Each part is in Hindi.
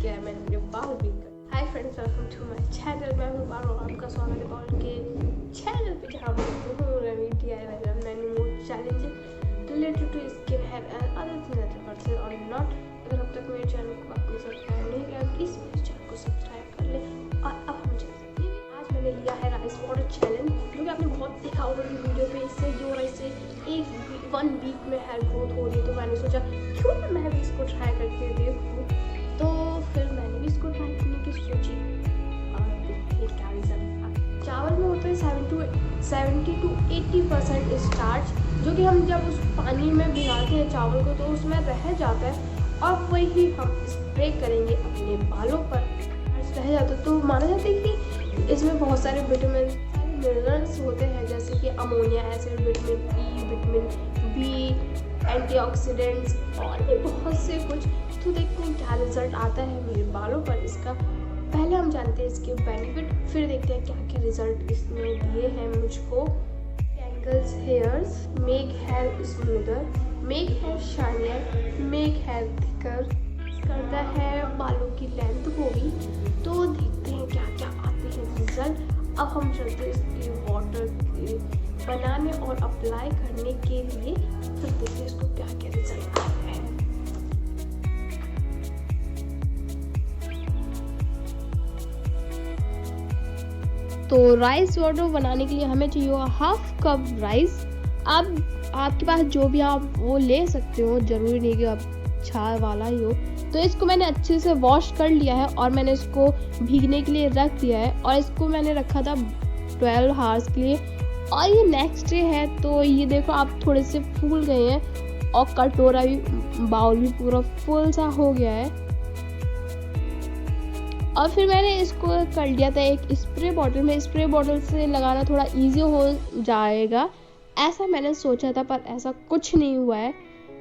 किया है मैंने मेरे बाल भी कर। Hi friends, welcome to my channel. मैं हूँ बाल और आपका स्वागत है बाल के चैनल पे, जहाँ मैं रवि DIY many more challenge related to skin hair and other things versus और नॉट। अगर अब तक मेरे चैनल को आपने सब्सक्राइब नहीं किया प्लीज़ मेरे चैनल को सब्सक्राइब कर ले। और अब हम चल सकते हैं। आज मैंने लिया है राइस वाटर चैलेंज, जो कि आपने बहुत देखा होगा वीडियो पे। इससे जो है इससे 1 वीक में हेयर ग्रोथ हो रही है, तो मैंने सोचा क्यों ना मैं भी इसको ट्राई करके देखूँ। तो फिर मैंने भी इसको ट्राई करने की सोची और देखिए क्या रिजल्ट। चावल में होता है 70 to 80% स्टार्च, जो कि हम जब उस पानी में भिगाते हैं चावल को तो उसमें रह जाता है, और वही हम स्प्रे करेंगे अपने बालों पर। रह जाता है तो माना जाता है कि इसमें बहुत सारे विटामिन मिनरल्स होते हैं, जैसे कि ammonia acid, vitamin E, vitamin B, antioxidants और भी बहुत से कुछ। तो देखते हैं क्या रिजल्ट आता है मेरे बालों पर इसका। पहले हम जानते हैं इसके बेनिफिट, फिर देखते हैं क्या क्या रिजल्ट इसने दिए हैं मुझको। Tangles hairs, make hair smoother, make hair shinier, make hair thicker, करता है बालों की लेंथ को भी। तो देखते हैं क्या क्या आते हैं रिजल्ट। अब हम चलते हैं इसके वाटर बनाने और अप्लाई करने के लिए, फिर देखते हैं इसको क्या क्या रिजल्ट आते हैं। तो राइस वाटर बनाने के लिए हमें चाहिए होगा 1/2 कप राइस। अब आपके पास जो भी आप वो ले सकते हो, जरूरी नहीं कि आप छाल वाला ही हो। तो इसको मैंने अच्छे से वॉश कर लिया है और मैंने इसको भीगने के लिए रख दिया है, और इसको मैंने रखा था 12 आवर्स के लिए। और ये नेक्स्ट डे है, तो ये देखो आप थोड़े से फूल गए हैं और कटोरा भी, बाउल भी पूरा फुल सा हो गया है। और फिर मैंने इसको कर लिया था एक स्प्रे बॉटल में। स्प्रे बॉटल से लगाना थोड़ा इजी हो जाएगा ऐसा मैंने सोचा था, पर ऐसा कुछ नहीं हुआ है।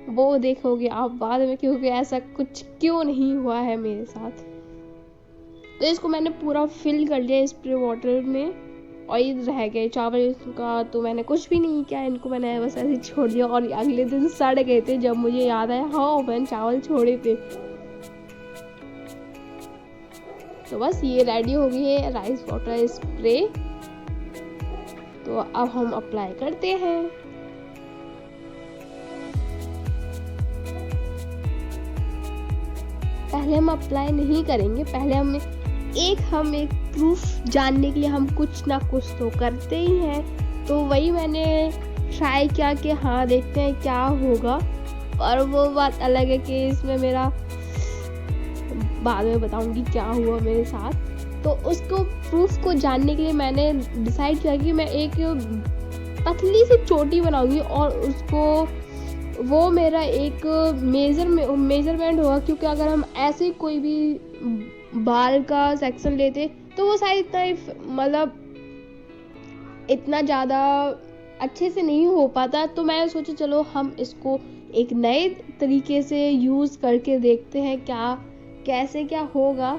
वो देखोगे आप बाद में क्योंकि ऐसा कुछ क्यों नहीं हुआ है मेरे साथ। तो इसको मैंने पूरा फिल कर लिया स्प्रे वाटर में, और ये रह गए चावल का तो मैंने कुछ भी नहीं किया, इनको मैंने बस ऐसे छोड़ दिया। और अगले दिन सड़ गए थे, जब मुझे याद आया हाँ मैंने चावल छोड़े थे। तो बस ये रेडी हो गई है राइस वाटर स्प्रे। तो अब हम अप्लाई करते हैं। पहले हम अप्लाई नहीं करेंगे, पहले हम एक प्रूफ जानने के लिए हम कुछ ना कुछ तो करते ही हैं। तो वही मैंने ट्राई किया कि हाँ देखते हैं क्या होगा। और वो बात अलग है कि इसमें मेरा बाद में बताऊंगी क्या हुआ मेरे साथ। तो उसको प्रूफ को जानने के लिए मैंने डिसाइड किया कि मैं एक पतली सी चोटी बनाऊंगी, और उसको वो मेरा एक मेजरमेंट होगा। क्योंकि अगर हम ऐसे कोई भी बाल का सेक्शन लेते तो वो शायद इतना ज़्यादा अच्छे से नहीं हो पाता। तो मैं सोचा चलो हम इसको एक नए तरीके से यूज़ करके देखते हैं कैसे क्या होगा।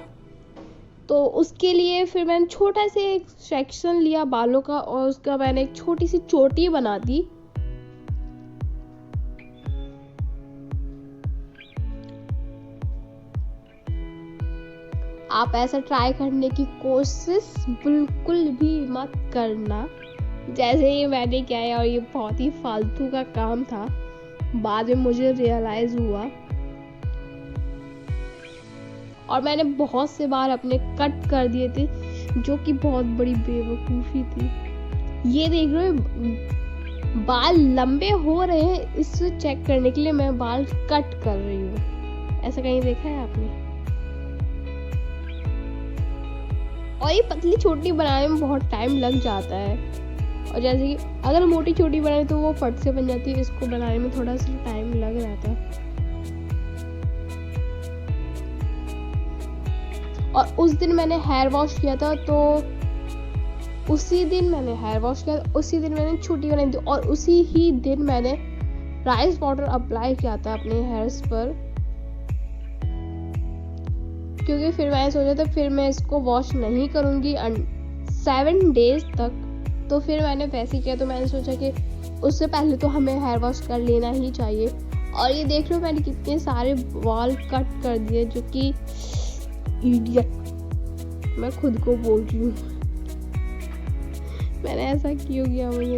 तो उसके लिए फिर मैंने छोटा से एक सेक्शन लिया बालों का, और उसका मैंने एक छोटी सी चोटी बना दी। आप ऐसा ट्राई करने की कोशिश बिल्कुल भी मत करना जैसे ये मैंने किया है, और ये बहुत ही फालतू का काम था। बाद में मुझे रियलाइज हुआ, और मैंने बहुत से बार अपने कट कर दिए थे, जो कि बहुत बड़ी बेवकूफ़ी थी। ये देख रहे हो बाल लंबे हो रहे हैं, इससे चेक करने के लिए मैं बाल कट कर रही हूँ। ऐसा कहीं देखा है आपने? और ये पतली छोटी बनाने में बहुत टाइम लग जाता है, और जैसे कि अगर मोटी छोटी बनाए तो वो फट से बन जाती है, इसको बनाने में थोड़ा सा टाइम लग जाता है। और उस दिन मैंने हेयर वॉश किया था, तो उसी दिन मैंने हेयर वॉश किया, उसी दिन मैंने छुट्टी बनाई थी, और उसी ही दिन मैंने राइस वाटर अप्लाई किया था अपने हेयर्स पर। क्योंकि फिर मैंने सोचा था फिर मैं इसको वॉश नहीं करूँगी 7 डेज तक। तो फिर मैंने वैसे किया। तो मैंने सोचा कि उससे पहले तो हमें हेयर वॉश कर लेना ही चाहिए। और ये देख लो मैंने कितने सारे बाल कट कर दिए, जो कि इडियट, मैं खुद को बोल रही हूँ। मैंने ऐसा क्यों किया मुझे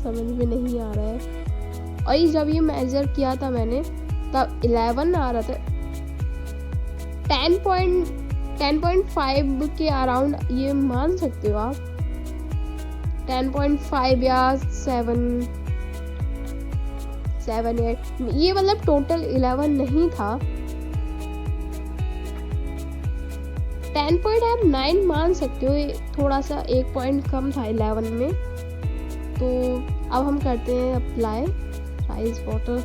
समझ में नहीं आ रहा है। और ये जब ये मेजर किया था मैंने तब 11 आ रहा था। 10.5 के अराउंड ये मान सकते हो आप, 10.5 या 7 8, ये मतलब टोटल 11 नहीं था। 10.9 मान सकते हो, थोड़ा सा 1 पॉइंट कम था 11 में। तो अब हम करते हैं अप्लाई राइस वाटर।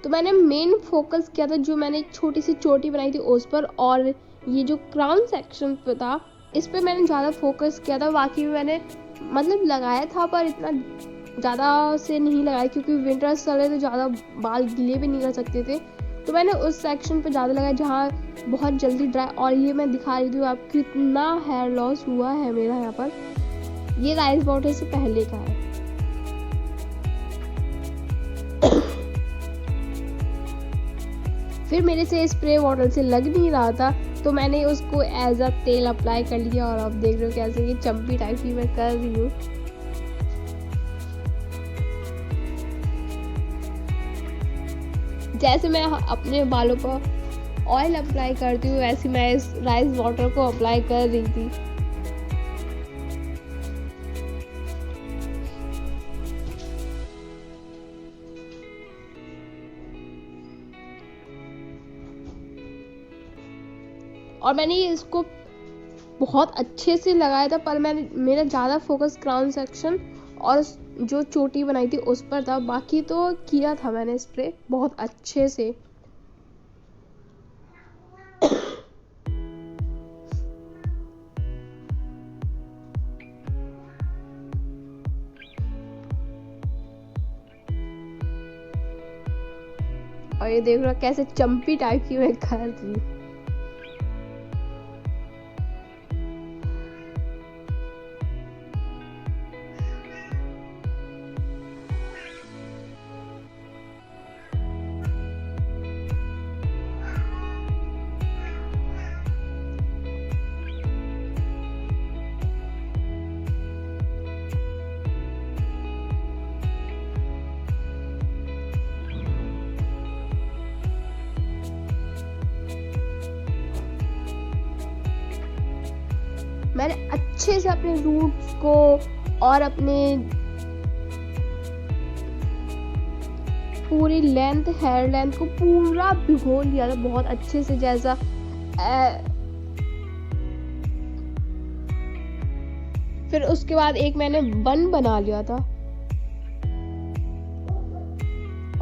तो मैंने मेन फोकस किया था, जो मैंने एक छोटी सी चोटी बनाई थी उस पर, और ये जो क्राउन सेक्शन पे था इस पे मैंने ज़्यादा फोकस किया था। बाकी भी मैंने मतलब लगाया था पर इतना ज़्यादा से नहीं लगाया, क्योंकि विंटर्स चल रहे तो ज़्यादा बाल गीले भी नहीं कर सकते थे। तो मैंने उस सेक्शन पे ज़्यादा लगाया जहाँ बहुत जल्दी ड्राई। और ये मैं दिखा रही थी आपको कितना हेयर लॉस हुआ है मेरा यहाँ पर। ये राइस वाटर से पहले का है। फिर मेरे से स्प्रे बॉटल से लग नहीं रहा था, तो मैंने उसको एज अ तेल अप्लाई कर लिया। और आप देख रहे हो कैसे ये चम्पी टाइप की मैं कर रही हूँ। जैसे मैं अपने बालों पर ऑयल अप्लाई करती हूँ वैसे मैं इस राइस वाटर को अप्लाई कर रही थी। और मैंने इसको बहुत अच्छे से लगाया था, पर मेरा ज़्यादा फोकस क्राउन सेक्शन और जो चोटी बनाई थी उस पर था। बाकी तो किया था मैंने स्प्रे बहुत अच्छे से। और ये देख रहा कैसे चम्पी टाइप की मैं कर रही हूँ। मैंने अच्छे से अपने रूट्स को और अपने पूरी हेयर लेंथ को पूरा भिगो लिया था बहुत अच्छे से। जैसा फिर उसके बाद एक मैंने बन बना लिया था।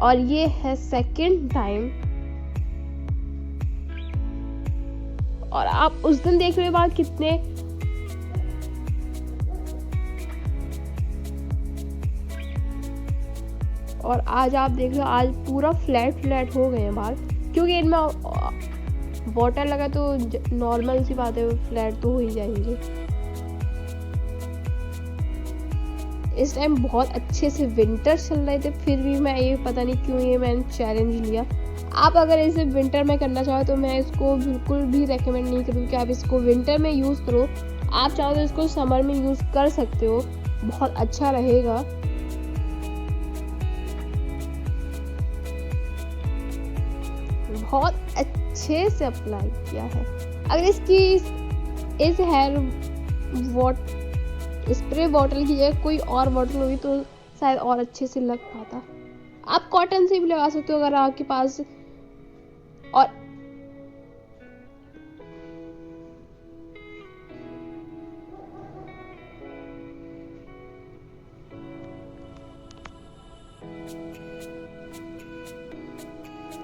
और ये है सेकंड टाइम। और आप उस दिन देख रहे बाल कितने और आज आप देख लो आज पूरा फ्लैट हो गए हैं बाल, क्योंकि इनमें वाटर लगा तो नॉर्मल सी बात है, फ्लैट तो हो ही जाएंगे। इस टाइम बहुत अच्छे से विंटर चल रहे थे, फिर भी मैं ये पता नहीं क्यों ये मैंने चैलेंज लिया। आप अगर इसे विंटर में करना चाहो तो मैं इसको बिल्कुल भी रेकमेंड नहीं करूँ कि आप इसको विंटर में यूज़ करो। आप चाहो तो इसको समर में यूज़ कर सकते हो, बहुत अच्छा रहेगा। बहुत अच्छे से अप्लाई किया है। अगर इसकी इस हेयर स्प्रे बॉटल की जगह कोई और बॉटल होगी तो शायद और अच्छे से लग पाता। आप कॉटन से भी लगा सकते हो अगर आपके पास।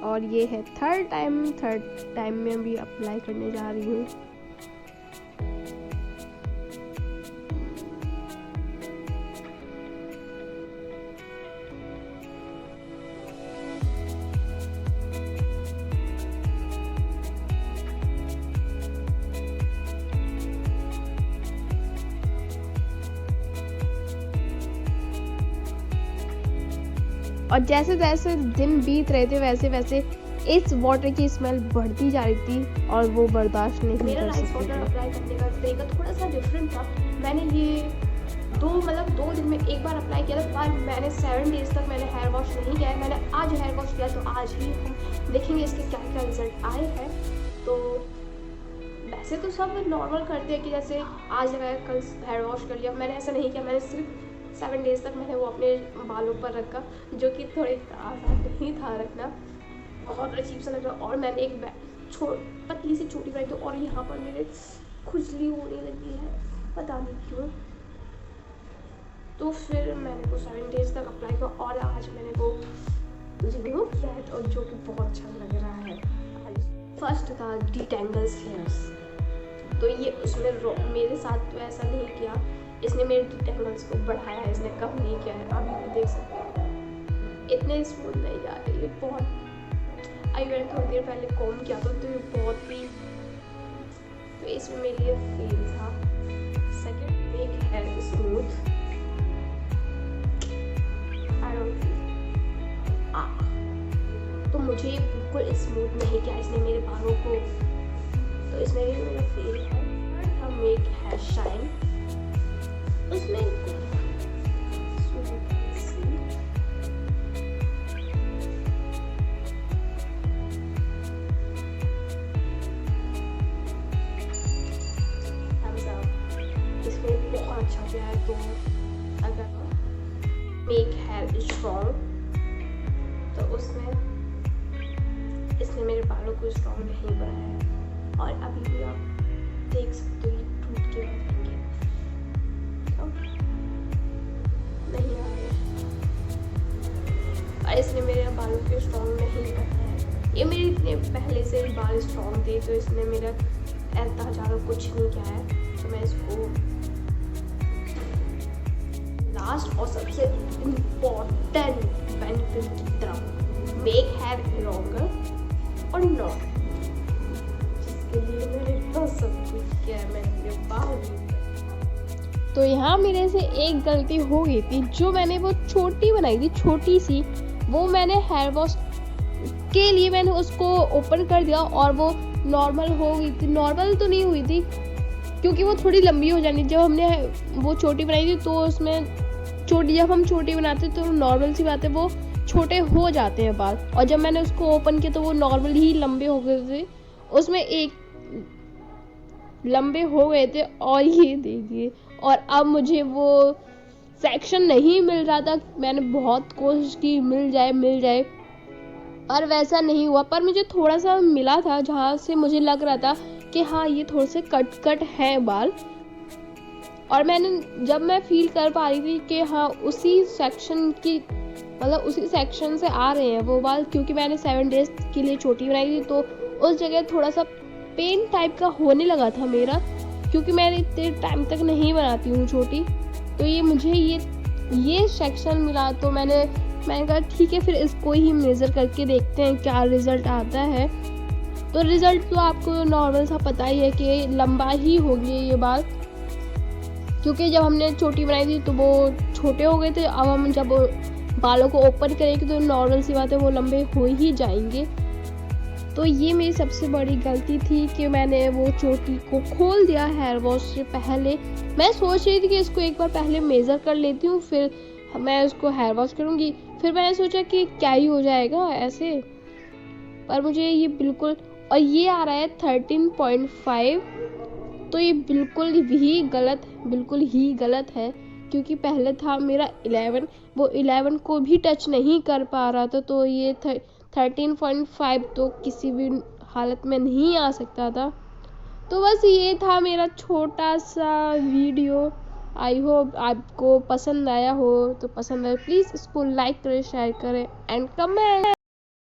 और ये है थर्ड टाइम में भी अप्लाई करने जा रही हूँ। और जैसे जैसे दिन बीत रहे थे वैसे वैसे इस वाटर की स्मेल बढ़ती जा रही थी और वो बर्दाश्त नहीं मेरा कर राइस सकती वाटर थी। अप्लाई करने का तरीका थोड़ा सा डिफरेंट था। मैंने ये 2 दिन में एक बार अप्लाई किया था, पर मैंने 7 डेज तक मैंने हेयर वॉश नहीं किया है। मैंने आज हेयर वॉश किया, तो आज ही हम देखेंगे इसके क्या क्या रिजल्ट आए हैं। तो वैसे तो सब नॉर्मल करते हैं कि जैसे आज लगाया कल हेयर वॉश कर लिया, मैंने ऐसा नहीं किया। मैंने सिर्फ 7 डेज तक मैंने वो अपने बालों पर रखा, जो कि थोड़े आसान नहीं था रखना, बहुत अजीब सा लग रहा। और मैंने एक पतली सी छोटी बनाई थी और यहाँ पर मेरे खुजली होने लगी है, पता नहीं क्यों। तो फिर मैंने वो 7 डेज तक अप्लाई किया और आज मैंने वो रिमूव किया है, और जो कि बहुत अच्छा लग रहा है। फर्स्ट था डिटेंगल्स हेयर्स। तो ये उसमें मेरे साथ तो ऐसा नहीं किया, इसने मेरे डिटेंगल्स को बढ़ाया है, इसने कम नहीं किया है। अभी भी देख सकते हैं इतने स्मूथ नहीं जा रहे, ये बहुत आई मैंने थोड़ी देर पहले कॉम किया था, तो ये बहुत ही तो इसमें मेरे लिए फेल था। Second make hair smooth, I don't तो मुझे ये बिल्कुल स्मूथ नहीं किया इसने मेरे बालों को, तो इसमें भी मेरा फेल है। थर्ड था मेक हेयर शाइन, उसमें बहुत अच्छा गया है। तो अगर मेक हेयर स्ट्रॉन्ग, तो उसमें इसने मेरे बालों को स्ट्रॉन्ग नहीं बनाया है, और अभी भी आप देख सकते हो ये टूट के बनेंगे, नहीं आ रहे, और इसने मेरे बालों को स्ट्रॉन्ग नहीं बनाया है। ये मेरे इतने पहले से ही बाल स्ट्रॉन्ग थे, तो इसने मेरा ऐसा ज़्यादा कुछ नहीं किया है। तो मैं इसको लास्ट और सबसे इम्पोर्टेंट बेनिफिट की तरफ, मेक हेयर लॉन्गर और नॉट, जिसके लिए मैंने इतना सब कुछ किया है, मैंने बाल। तो यहाँ मेरे से एक गलती हो गई थी, जो मैंने वो छोटी बनाई थी, छोटी सी, वो मैंने हेयर वॉश के लिए मैंने उसको ओपन कर दिया और वो नॉर्मल हो गई थी। नॉर्मल तो नहीं हुई थी क्योंकि वो थोड़ी लंबी हो जानी, जब हमने वो छोटी बनाई थी तो उसमें जब हम छोटी बनाते तो नॉर्मल सी बात है वो छोटे हो जाते हैं बाल, और जब मैंने उसको ओपन किया तो वो नॉर्मल ही लंबे हो गए थे, उसमें एक लंबे हो गए थे। और ये देखिए, और अब मुझे वो सेक्शन नहीं मिल रहा था, मैंने बहुत कोशिश की मिल जाए, पर वैसा नहीं हुआ। पर मुझे थोड़ा सा मिला था जहाँ से मुझे लग रहा था कि हाँ ये थोड़े से कट है बाल, और जब मैं फील कर पा रही थी कि हाँ उसी सेक्शन से आ रहे हैं वो बाल, क्योंकि मैंने 7 डेज के लिए छोटी बनाई थी, तो उस जगह थोड़ा सा पेन टाइप का होने लगा था मेरा, क्योंकि मैं इतने टाइम तक नहीं बनाती हूँ छोटी। तो ये मुझे ये सेक्शन मिला, तो मैंने कहा ठीक है, फिर इसको ही मेज़र करके देखते हैं क्या रिजल्ट आता है। तो रिजल्ट तो आपको नॉर्मल सा पता ही है कि लंबा ही हो गए ये बाल, क्योंकि जब हमने छोटी बनाई थी तो वो छोटे हो गए थे। अब हम जब बालों को ओपन करेंगे तो नॉर्मल सी बात है वो लंबे हो ही जाएंगे। तो ये मेरी सबसे बड़ी गलती थी कि मैंने वो चोटी को खोल दिया हेयर वॉश से पहले। मैं सोच रही थी कि इसको एक बार पहले मेज़र कर लेती हूँ, फिर मैं उसको हेयर वॉश करूँगी। फिर मैंने सोचा कि क्या ही हो जाएगा ऐसे, पर मुझे ये बिल्कुल, और ये आ रहा है 13.5, तो ये बिल्कुल ही गलत है, क्योंकि पहले था मेरा 11, वो 11 को भी टच नहीं कर पा रहा था। तो ये 13.5 तो किसी भी हालत में नहीं आ सकता था। तो बस ये था मेरा छोटा सा वीडियो। आई होप आपको पसंद आया हो, तो पसंद आया प्लीज़ इसको लाइक करें, शेयर करें एंड कमेंट।